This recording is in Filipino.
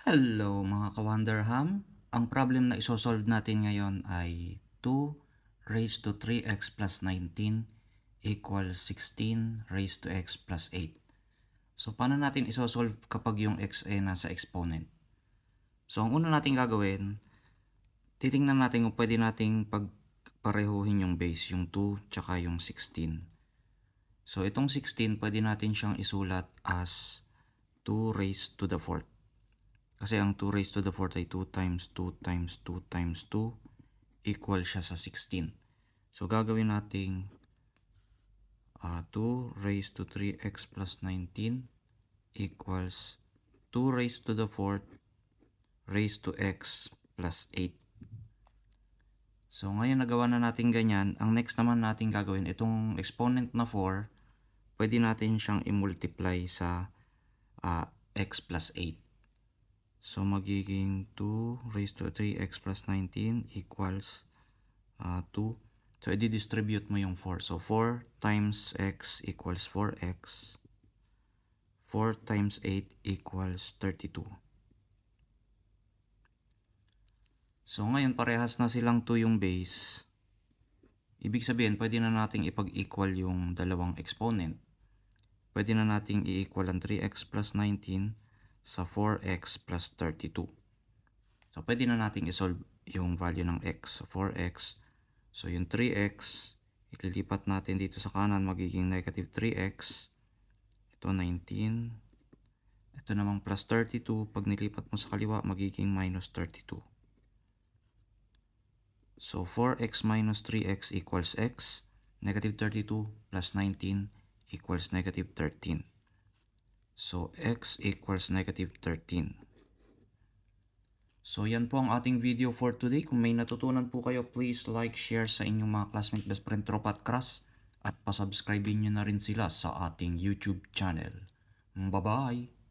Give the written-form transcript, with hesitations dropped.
Hello mga ka-Wonderham! Ang problem na isosolve natin ngayon ay 2 raised to 3x plus 19 equals 16 raised to x plus 8. So paano natin isosolve kapag yung x ay nasa exponent? So ang una natin gagawin, titingnan natin kung pwede nating pagparehuhin yung base, yung 2 tsaka yung 16. So itong 16 pwede natin siyang isulat as 2 raised to the 4th. Kasi ang 2 raised to the 4th ay 2 times 2 times 2 times 2 equal siya sa 16. So gagawin natin 2 raised to 3x plus 19 equals 2 raised to the 4th raised to x plus 8. So ngayon nagawa na natin ganyan. Ang next naman natin gagawin, itong exponent na 4, pwede natin siyang i-multiply sa x plus 8. So magiging 2 raised to 3x plus 19 equals 2. So i-distribute mo yung 4. So 4 times x equals 4x. 4 times 8 equals 32. So ngayon parehas na silang 2 yung base. Ibig sabihin pwede na nating ipag-equal yung dalawang exponent. Pwede na nating i-equal ang 3x plus 19 sa 4x plus 32. So pwede na nating isolve yung value ng x. So 4x. So yung 3x, ililipat natin dito sa kanan, magiging negative 3x. Ito 19. Ito namang plus 32. Pag nilipat mo sa kaliwa, magiging minus 32. So 4x minus 3x equals x. Negative 32 plus 19 equals negative 13. So x equals negative 13. So yan po ang ating video for today. Kung may natutunan po kayo, please like, share sa inyong mga classmate, best friend, tropa at crush. At pasubscribe nyo na rin sila sa ating YouTube channel. Bye-bye!